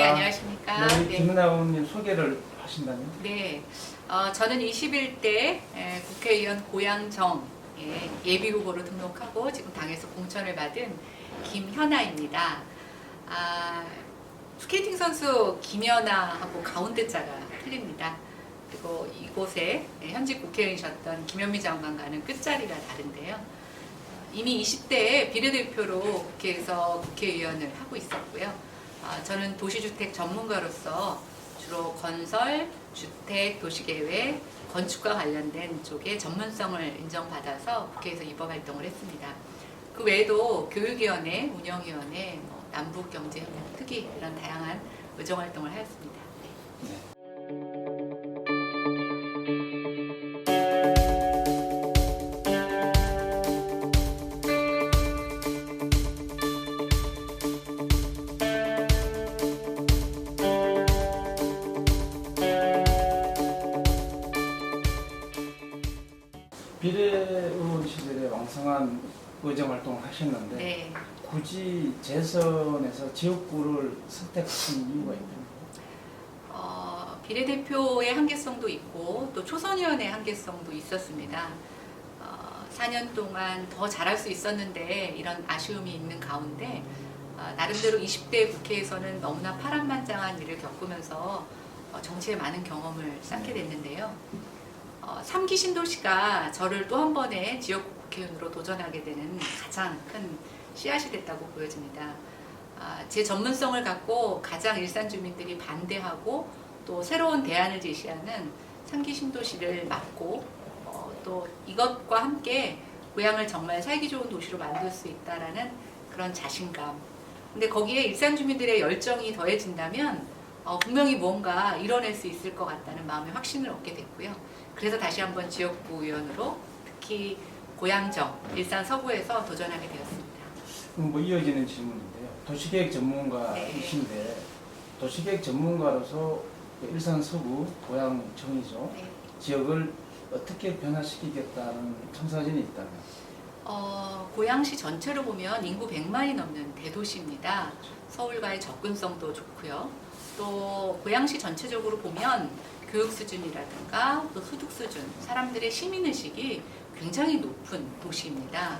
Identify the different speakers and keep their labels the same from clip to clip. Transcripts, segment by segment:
Speaker 1: 안녕하십니까.
Speaker 2: 네,
Speaker 1: 네.
Speaker 2: 김은하 의원님 소개를 하신다면?
Speaker 1: 네. 저는 21대 국회의원 고양정 예비 후보로 등록하고 지금 당에서 공천을 받은 김현아입니다. 스케이팅 선수 김연아하고 가운데 자가 틀립니다. 그리고 이곳에 현직 국회의원이셨던 김현미 장관과는 끝자리가 다른데요. 이미 20대에 비례대표로 국회에서 국회의원을 하고 있었고요. 저는 도시주택 전문가로서 주로 건설, 주택, 도시계획, 건축과 관련된 쪽에 전문성을 인정받아서 국회에서 입법 활동을 했습니다. 그 외에도 교육위원회, 운영위원회, 남북경제협력 특위 이런 다양한 의정활동을 하였습니다.
Speaker 2: 네. 비례의원 시절에 왕성한 의정 활동을 하셨는데
Speaker 1: 네.
Speaker 2: 굳이 재선에서 지역구를 선택하신 이유가 있나요?
Speaker 1: 비례대표의 한계성도 있고 또 초선의원의 한계성도 있었습니다. 4년 동안 더 잘할 수 있었는데 이런 아쉬움이 있는 가운데 나름대로 20대 국회에서는 너무나 파란만장한 일을 겪으면서 정치에 많은 경험을 쌓게 됐는데요. 3기 신도시가 저를 또 한 번의 지역구 국회의원으로 도전하게 되는 가장 큰 씨앗이 됐다고 보여집니다. 제 전문성을 갖고 가장 일산 주민들이 반대하고 또 새로운 대안을 제시하는 3기 신도시를 맡고 또 이것과 함께 고향을 정말 살기 좋은 도시로 만들 수 있다라는 그런 자신감. 근데 거기에 일산 주민들의 열정이 더해진다면 분명히 뭔가 이뤄낼 수 있을 것 같다는 마음의 확신을 얻게 됐고요. 그래서 다시 한번 지역구 의원으로 특히 고양정, 일산 서구에서 도전하게 되었습니다.
Speaker 2: 뭐 이어지는 질문인데요. 도시계획 전문가이신데
Speaker 1: 네.
Speaker 2: 도시계획 전문가로서 일산 서구 고양정이죠.
Speaker 1: 네.
Speaker 2: 지역을 어떻게 변화시키겠다는 청사진이 있다면?
Speaker 1: 고양시 전체로 보면 인구 100만이 넘는 대도시입니다. 서울과의 접근성도 좋고요. 또 고양시 전체적으로 보면 교육 수준이라든가 또 소득 수준, 사람들의 시민의식이 굉장히 높은 도시입니다.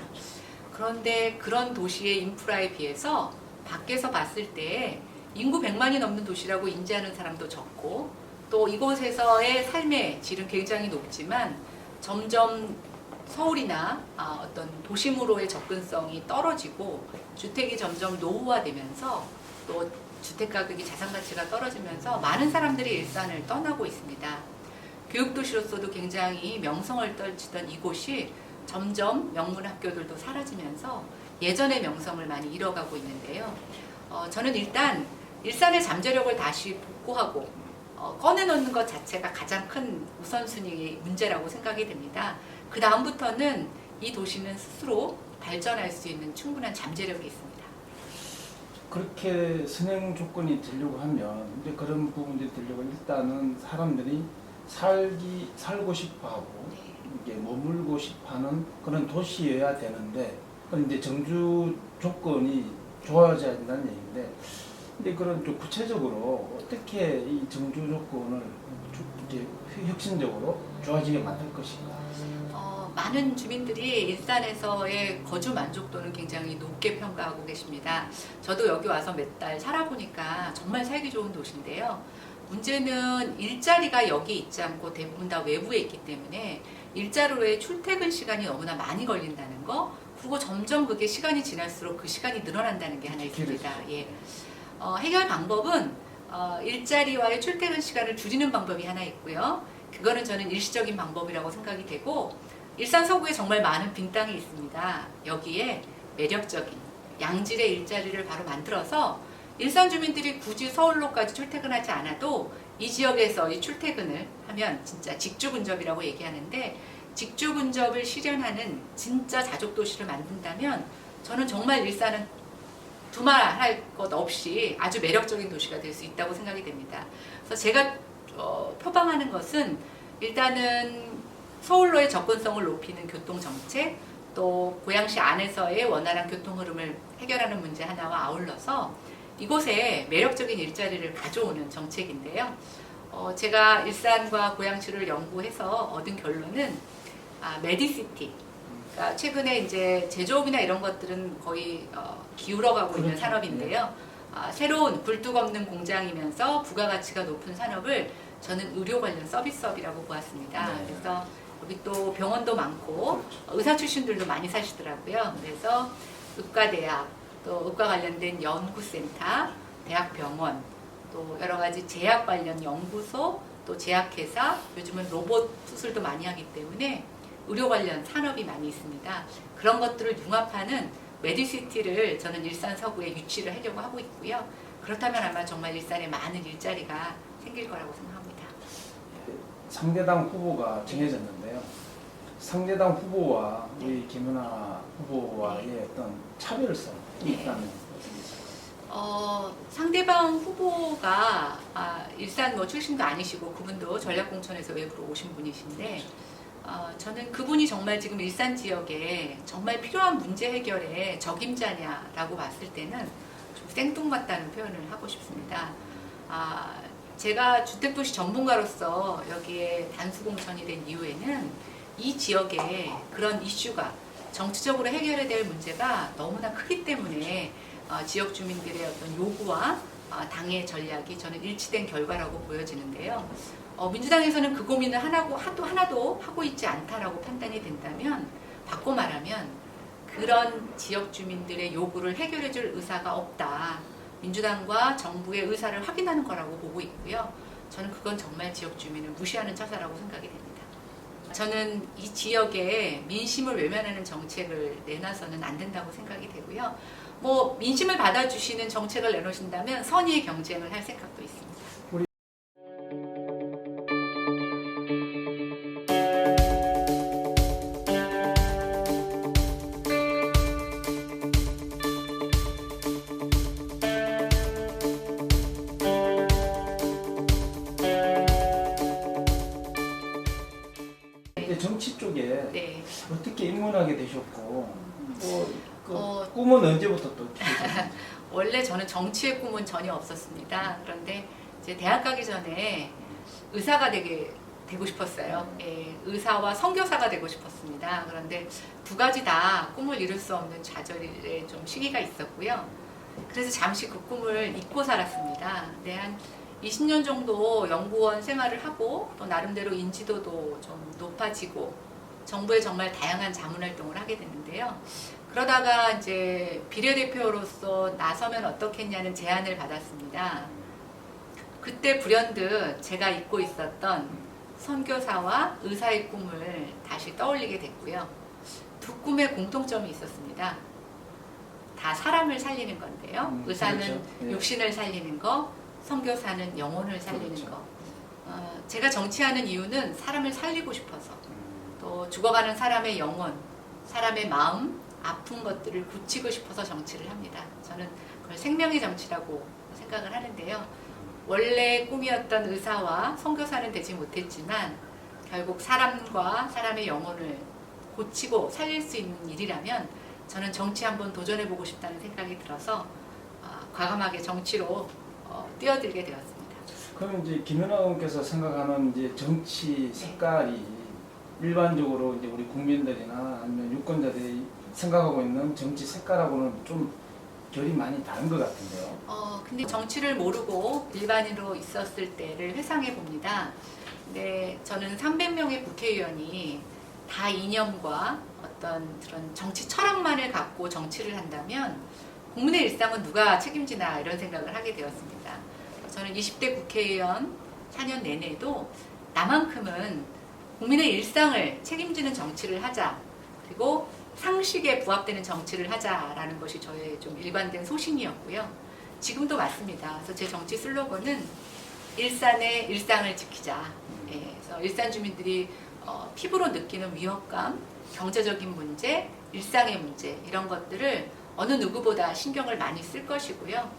Speaker 1: 그런데 그런 도시의 인프라에 비해서 밖에서 봤을 때 인구 100만이 넘는 도시라고 인지하는 사람도 적고 또 이곳에서의 삶의 질은 굉장히 높지만 점점 서울이나 어떤 도심으로의 접근성이 떨어지고 주택이 점점 노후화되면서 또 주택 가격이 자산 가치가 떨어지면서 많은 사람들이 일산을 떠나고 있습니다. 교육도시로서도 굉장히 명성을 떨치던 이곳이 점점 명문 학교들도 사라지면서 예전의 명성을 많이 잃어가고 있는데요. 저는 일단 일산의 잠재력을 다시 복구하고 꺼내놓는 것 자체가 가장 큰 우선순위의 문제라고 생각이 됩니다. 그 다음부터는 이 도시는 스스로 발전할 수 있는 충분한 잠재력이 있습니다.
Speaker 2: 그렇게 선행 조건이 되려고 하면 이제 그런 부분들이 되려고 일단은 사람들이 살고 싶어하고
Speaker 1: 네.
Speaker 2: 이게 머물고 싶어하는 그런 도시여야 되는데 그런 이제 정주 조건이 좋아져야 된다는 얘기인데 근데 그런 좀 구체적으로 어떻게 이 정주 조건을 이제 혁신적으로 좋아지게 만들 것인가?
Speaker 1: 많은 주민들이 일산에서의 거주 만족도는 굉장히 높게 평가하고 계십니다. 저도 여기 와서 몇 달 살아보니까 정말 살기 좋은 도시인데요. 문제는 일자리가 여기 있지 않고 대부분 다 외부에 있기 때문에 일자로의 출퇴근 시간이 너무나 많이 걸린다는 거, 그리고 점점 그게 시간이 지날수록 그 시간이 늘어난다는 게 하나 있습니다. 예. 해결 방법은 일자리와의 출퇴근 시간을 줄이는 방법이 하나 있고요. 그거는 저는 일시적인 방법이라고 생각이 되고 일산 서구에 정말 많은 빈 땅이 있습니다. 여기에 매력적인 양질의 일자리를 바로 만들어서 일산 주민들이 굳이 서울로까지 출퇴근하지 않아도 이 지역에서 이 출퇴근을 하면 진짜 직주근접이라고 얘기하는데 직주근접을 실현하는 진짜 자족도시를 만든다면 저는 정말 일산은 두말할 것 없이 아주 매력적인 도시가 될 수 있다고 생각이 됩니다. 그래서 제가 표방하는 것은 일단은 서울로의 접근성을 높이는 교통정책, 또 고양시 안에서의 원활한 교통 흐름을 해결하는 문제 하나와 아울러서 이곳에 매력적인 일자리를 가져오는 정책인데요. 제가 일산과 고양시를 연구해서 얻은 결론은 메디시티. 그러니까 최근에 이제 제조업이나 이런 것들은 거의 기울어가고 있는
Speaker 2: 그렇죠.
Speaker 1: 산업인데요. 새로운 굴뚝 없는 공장이면서 부가가치가 높은 산업을 저는 의료 관련 서비스업이라고 보았습니다.
Speaker 2: 네.
Speaker 1: 그래서 여기 또 병원도 많고
Speaker 2: 그렇죠.
Speaker 1: 의사 출신들도 많이 사시더라고요. 그래서 의과대학, 또 의과 관련된 연구센터, 대학병원, 또 여러 가지 제약 관련 연구소, 또 제약회사, 요즘은 로봇 수술도 많이 하기 때문에 의료 관련 산업이 많이 있습니다. 그런 것들을 융합하는 메디시티를 저는 일산 서구에 유치를 하려고 하고 있고요. 그렇다면 아마 정말 일산에 많은 일자리가 생길 거라고 생각합니다.
Speaker 2: 상대당 후보가 정해졌는데요. 상대당 후보와 우리 김연아 후보와의 어떤 차별성이
Speaker 1: 네.
Speaker 2: 있다면 어떻게 생각하세요?
Speaker 1: 상대방 후보가 일산 출신도 아니시고 그분도 전략공천에서 외부로 오신 분이신데 저는 그분이 정말 지금 일산 지역에 정말 필요한 문제 해결에 적임자냐라고 봤을 때는 좀 생뚱맞다는 표현을 하고 싶습니다. 제가 주택도시 전문가로서 여기에 단수공천이 된 이유에는 이 지역에 그런 이슈가 정치적으로 해결해야 될 문제가 너무나 크기 때문에 지역 주민들의 어떤 요구와 당의 전략이 저는 일치된 결과라고 보여지는데요. 민주당에서는 그 고민을 하나도 하고 있지 않다라고 판단이 된다면, 바꿔 말하면 그런 지역 주민들의 요구를 해결해 줄 의사가 없다. 민주당과 정부의 의사를 확인하는 거라고 보고 있고요. 저는 그건 정말 지역 주민을 무시하는 처사라고 생각이 됩니다. 저는 이 지역에 민심을 외면하는 정책을 내놔서는 안 된다고 생각이 되고요. 민심을 받아주시는 정책을 내놓으신다면 선의의 경쟁을 할 생각도 있습니다.
Speaker 2: 정치 쪽에
Speaker 1: 네.
Speaker 2: 어떻게 입문하게 되셨고 꿈은 언제부터 또 키우셨나요?
Speaker 1: 원래 저는 정치의 꿈은 전혀 없었습니다. 그런데 이제 대학 가기 전에 의사가 되고 싶었어요. 예, 의사와 선교사가 되고 싶었습니다. 그런데 두 가지 다 꿈을 이룰 수 없는 좌절의 좀 시기가 있었고요. 그래서 잠시 그 꿈을 잊고 살았습니다. 근데 한 20년 정도 연구원 생활을 하고 또 나름대로 인지도도 좀 높아지고 정부에 정말 다양한 자문활동을 하게 됐는데요. 그러다가 이제 비례대표로서 나서면 어떻겠냐는 제안을 받았습니다. 그때 불현듯 제가 잊고 있었던 선교사와 의사의 꿈을 다시 떠올리게 됐고요. 두 꿈의 공통점이 있었습니다. 다 사람을 살리는 건데요. 의사는
Speaker 2: 그렇죠. 예.
Speaker 1: 육신을 살리는 거, 선교사는 영혼을 살리는
Speaker 2: 그렇죠.
Speaker 1: 거. 제가 정치하는 이유는 사람을 살리고 싶어서, 또 죽어가는 사람의 영혼, 사람의 마음, 아픈 것들을 고치고 싶어서 정치를 합니다. 저는 그걸 생명의 정치라고 생각을 하는데요. 원래 꿈이었던 의사와 선교사는 되지 못했지만 결국 사람과 사람의 영혼을 고치고 살릴 수 있는 일이라면 저는 정치 한번 도전해보고 싶다는 생각이 들어서 과감하게 정치로 뛰어들게 되었습니다.
Speaker 2: 그럼 이제 김연아 의원께서 생각하는 이제 정치 색깔이 일반적으로 이제 우리 국민들이나 아니면 유권자들이 생각하고 있는 정치 색깔하고는 좀 결이 많이 다른 것 같은데요.
Speaker 1: 근데 정치를 모르고 일반인으로 있었을 때를 회상해 봅니다. 근데 저는 300명의 국회의원이 다 이념과 어떤 그런 정치 철학만을 갖고 정치를 한다면 국민의 일상은 누가 책임지나 이런 생각을 하게 되었습니다. 저는 20대 국회의원 4년 내내도 나만큼은 국민의 일상을 책임지는 정치를 하자, 그리고 상식에 부합되는 정치를 하자라는 것이 저의 좀 일관된 소신이었고요. 지금도 맞습니다. 그래서 제 정치 슬로건은 일산의 일상을 지키자. 예, 그래서 일산 주민들이 피부로 느끼는 위협감, 경제적인 문제, 일상의 문제 이런 것들을 어느 누구보다 신경을 많이 쓸 것이고요.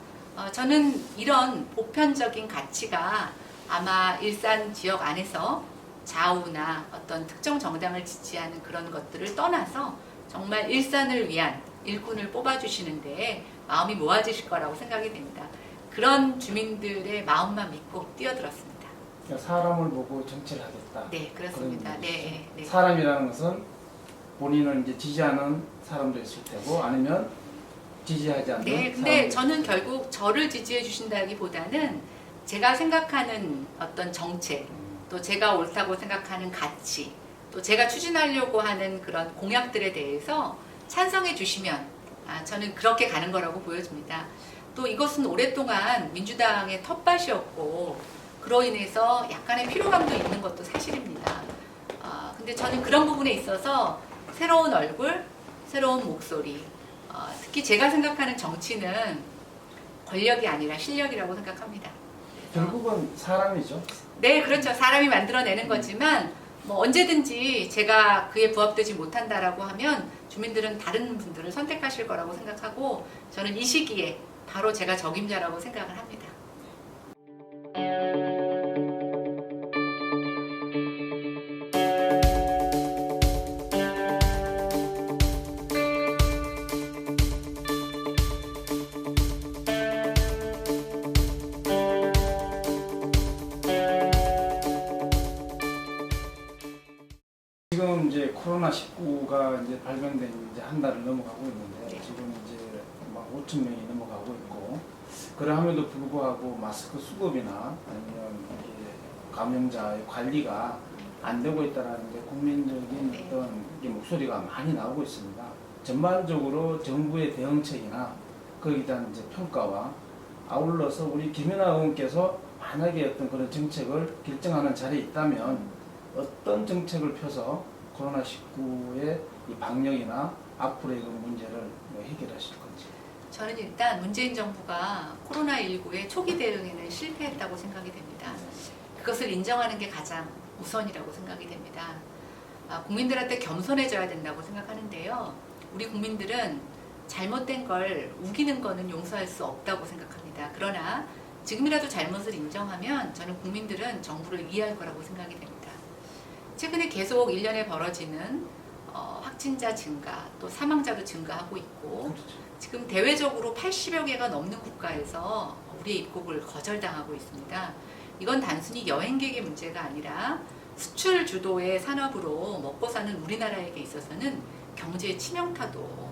Speaker 1: 저는 이런 보편적인 가치가 아마 일산 지역 안에서 좌우나 어떤 특정 정당을 지지하는 그런 것들을 떠나서 정말 일산을 위한 일꾼을 뽑아주시는데 마음이 모아지실 거라고 생각이 됩니다. 그런 주민들의 마음만 믿고 뛰어들었습니다.
Speaker 2: 그러니까 사람을 보고 정치를 하겠다.
Speaker 1: 네, 그렇습니다.
Speaker 2: 그런
Speaker 1: 네, 네.
Speaker 2: 사람이라는 것은 본인을 이제 지지하는 사람도 있을 테고 아니면 지지하지 않는
Speaker 1: 네, 근데
Speaker 2: 사람도
Speaker 1: 저는 결국 저를 지지해 주신다기보다는 제가 생각하는 어떤 정책, 또 제가 옳다고 생각하는 가치, 또 제가 추진하려고 하는 그런 공약들에 대해서 찬성해 주시면 저는 그렇게 가는 거라고 보여집니다. 또 이것은 오랫동안 민주당의 텃밭이었고 그로 인해서 약간의 피로감도 있는 것도 사실입니다. 근데 저는 그런 부분에 있어서 새로운 얼굴, 새로운 목소리, 특히 제가 생각하는 정치는 권력이 아니라 실력이라고 생각합니다.
Speaker 2: 결국은 사람이죠.
Speaker 1: 네, 그렇죠. 사람이 만들어내는 거지만 뭐 언제든지 제가 그에 부합되지 못한다라고 하면 주민들은 다른 분들을 선택하실 거라고 생각하고 저는 이 시기에 바로 제가 적임자라고 생각을 합니다.
Speaker 2: 지금 이제 코로나19가 이제 발병된 이제 한 달을 넘어가고 있는데
Speaker 1: 네.
Speaker 2: 지금 이제 막 5천 명이 넘어가고 있고 그러함에도 불구하고 마스크 수급이나 아니면 이게 감염자의 관리가 안 되고 있다라는 게 국민적인
Speaker 1: 네.
Speaker 2: 어떤 이게 목소리가 많이 나오고 있습니다. 전반적으로 정부의 대응책이나 거기에 대한 이제 평가와 아울러서 우리 김연아 의원께서 만약에 어떤 그런 정책을 결정하는 자리에 있다면 어떤 정책을 펴서 코로나19의 이 방역이나 앞으로의 그 문제를 해결하실 건지.
Speaker 1: 저는 일단 문재인 정부가 코로나19의 초기 대응에는 실패했다고 생각이 됩니다. 그것을 인정하는 게 가장 우선이라고 생각이 됩니다. 국민들한테 겸손해져야 된다고 생각하는데요. 우리 국민들은 잘못된 걸 우기는 거는 용서할 수 없다고 생각합니다. 그러나 지금이라도 잘못을 인정하면 저는 국민들은 정부를 이해할 거라고 생각이 됩니다. 최근에 계속 1년에 벌어지는 확진자 증가, 또 사망자도 증가하고 있고 지금 대외적으로 80여 개가 넘는 국가에서 우리의 입국을 거절당하고 있습니다. 이건 단순히 여행객의 문제가 아니라 수출 주도의 산업으로 먹고 사는 우리나라에게 있어서는 경제의 치명타도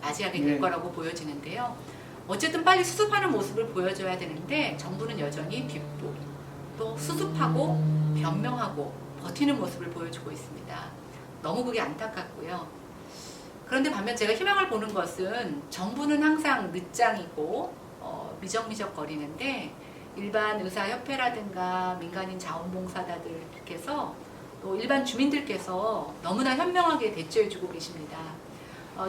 Speaker 1: 맞이하게 될
Speaker 2: 네.
Speaker 1: 거라고 보여지는데요. 어쨌든 빨리 수습하는 모습을 보여줘야 되는데 정부는 여전히 뒷북, 또 수습하고 변명하고 버티는 모습을 보여주고 있습니다. 너무 그게 안타깝고요. 그런데 반면 제가 희망을 보는 것은 정부는 항상 늦장이고 미적미적 거리는데 일반 의사협회라든가 민간인 자원봉사자들께서 또 일반 주민들께서 너무나 현명하게 대처해주고 계십니다.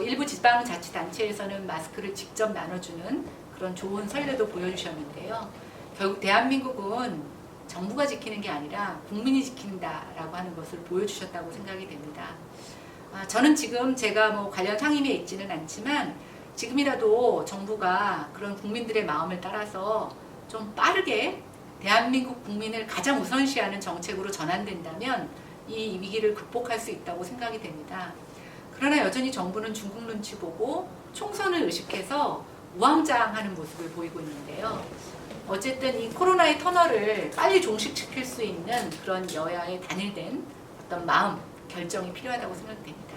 Speaker 1: 일부 지방자치단체에서는 마스크를 직접 나눠주는 그런 좋은 선례도 보여주셨는데요. 결국 대한민국은 정부가 지키는 게 아니라 국민이 지킨다라고 하는 것을 보여주셨다고 생각이 됩니다. 저는 지금 제가 뭐 관련 상임위에 있지는 않지만 지금이라도 정부가 그런 국민들의 마음을 따라서 좀 빠르게 대한민국 국민을 가장 우선시하는 정책으로 전환된다면 이 위기를 극복할 수 있다고 생각이 됩니다. 그러나 여전히 정부는 중국 눈치 보고 총선을 의식해서 우왕좌왕하는 모습을 보이고 있는데요. 어쨌든 이 코로나의 터널을 빨리 종식시킬 수 있는 그런 여야의 단일된 어떤 마음, 결정이 필요하다고 생각됩니다.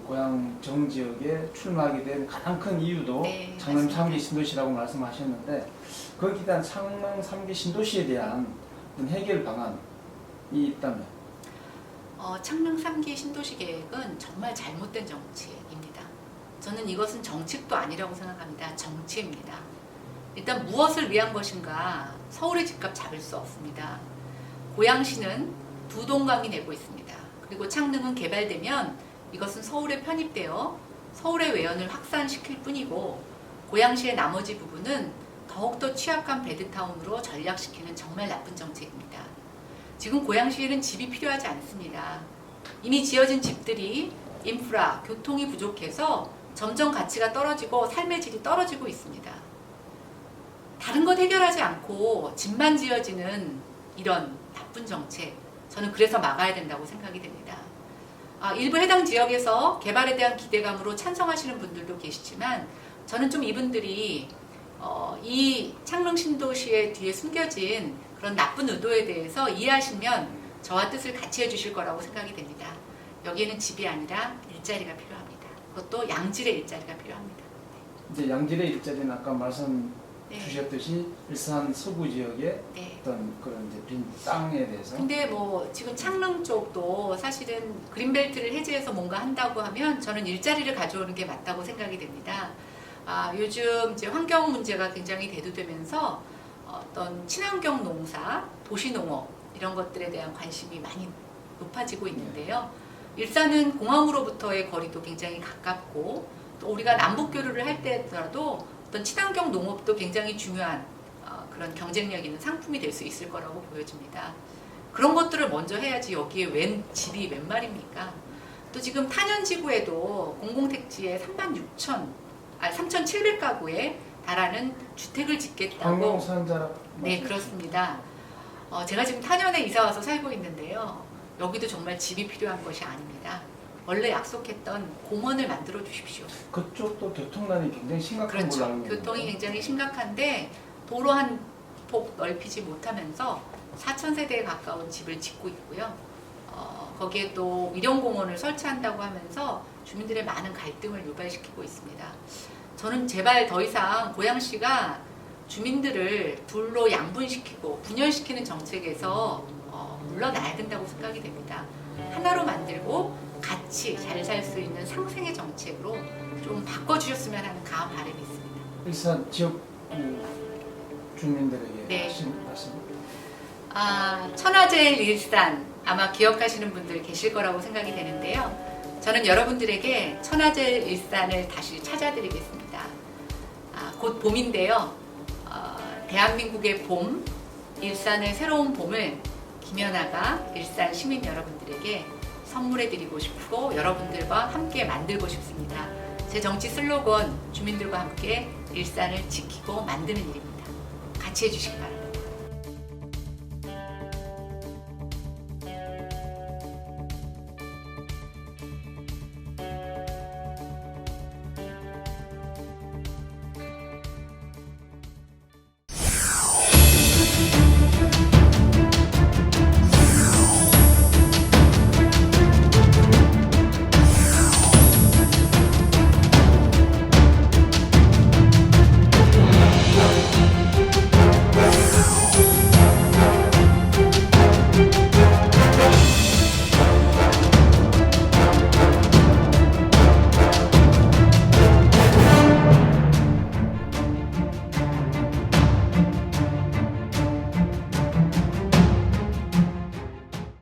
Speaker 2: 고향 정지역에 출마하게 된 가장 큰 이유도
Speaker 1: 네,
Speaker 2: 창릉
Speaker 1: 맞습니다.
Speaker 2: 3기 신도시라고 말씀하셨는데 거기에 대한 창릉 3기 신도시에 대한 어떤 해결 방안이 있다면?
Speaker 1: 창릉 3기 신도시 계획은 정말 잘못된 정치입니다. 저는 이것은 정책도 아니라고 생각합니다. 정치입니다. 일단 무엇을 위한 것인가 서울의 집값 잡을 수 없습니다. 고양시는 두 동강이 내고 있습니다. 그리고 창릉은 개발되면 이것은 서울에 편입되어 서울의 외연을 확산시킬 뿐이고 고양시의 나머지 부분은 더욱더 취약한 베드타운으로 전락시키는 정말 나쁜 정책입니다. 지금 고양시에는 집이 필요하지 않습니다. 이미 지어진 집들이 인프라, 교통이 부족해서 점점 가치가 떨어지고 삶의 질이 떨어지고 있습니다. 다른 것 해결하지 않고 집만 지어지는 이런 나쁜 정책, 저는 그래서 막아야 된다고 생각이 됩니다. 일부 해당 지역에서 개발에 대한 기대감으로 찬성하시는 분들도 계시지만 저는 좀 이분들이 이 창릉 신도시의 뒤에 숨겨진 그런 나쁜 의도에 대해서 이해하시면 저와 뜻을 같이 해주실 거라고 생각이 됩니다. 여기에는 집이 아니라 일자리가 필요합니다. 그것도 양질의 일자리가 필요합니다.
Speaker 2: 이제 양질의 일자리는 아까 말씀
Speaker 1: 네.
Speaker 2: 주셨듯이 일산 서구 지역의
Speaker 1: 네.
Speaker 2: 어떤 그런 이제 빈 땅에 대해서
Speaker 1: 근데 뭐 지금 창릉 쪽도 사실은 그린벨트를 해제해서 뭔가 한다고 하면 저는 일자리를 가져오는 게 맞다고 생각이 됩니다. 요즘 이제 환경 문제가 굉장히 대두되면서 어떤 친환경 농사, 도시농업 이런 것들에 대한 관심이 많이 높아지고 있는데요. 일산은 공항으로부터의 거리도 굉장히 가깝고 또 우리가 남북 교류를 할 때라도 어떤 친환경 농업도 굉장히 중요한 그런 경쟁력 있는 상품이 될 수 있을 거라고 보여집니다. 그런 것들을 먼저 해야지 여기에 웬 집이 웬 말입니까? 또 지금 탄현지구에도 공공택지에 3,700가구에 달하는 주택을 짓겠다고.
Speaker 2: 황룡산자락.
Speaker 1: 네, 그렇습니다. 제가 지금 탄현에 이사 와서 살고 있는데요. 여기도 정말 집이 필요한 것이 아닙니다. 원래 약속했던 공원을 만들어 주십시오.
Speaker 2: 그쪽도 교통난이 굉장히 심각한 걸로
Speaker 1: 그렇죠.
Speaker 2: 알고 있는데.
Speaker 1: 교통이 굉장히 심각한데 도로 한 폭 넓히지 못하면서 4,000세대에 가까운 집을 짓고 있고요. 거기에 또 위령공원을 설치한다고 하면서 주민들의 많은 갈등을 유발시키고 있습니다. 저는 제발 더 이상 고양시가 주민들을 둘로 양분시키고 분열시키는 정책에서 물러나야 된다고 생각이 됩니다. 하나로 만들고 같이 잘 살 수 있는 상생의 정책으로 좀 바꿔주셨으면 하는 강한 바람이 있습니다.
Speaker 2: 일산 지역 주민들에게
Speaker 1: 네.
Speaker 2: 하신 말씀.
Speaker 1: 천하제일 일산 아마 기억하시는 분들 계실 거라고 생각이 되는데요. 저는 여러분들에게 천하제일 일산을 다시 찾아드리겠습니다. 곧 봄인데요. 대한민국의 봄, 일산의 새로운 봄을 김연아가 일산 시민 여러분들에게 선물해드리고 싶고 여러분들과 함께 만들고 싶습니다. 제 정치 슬로건 주민들과 함께 일산을 지키고 만드는 일입니다. 같이 해주시기 바랍니다.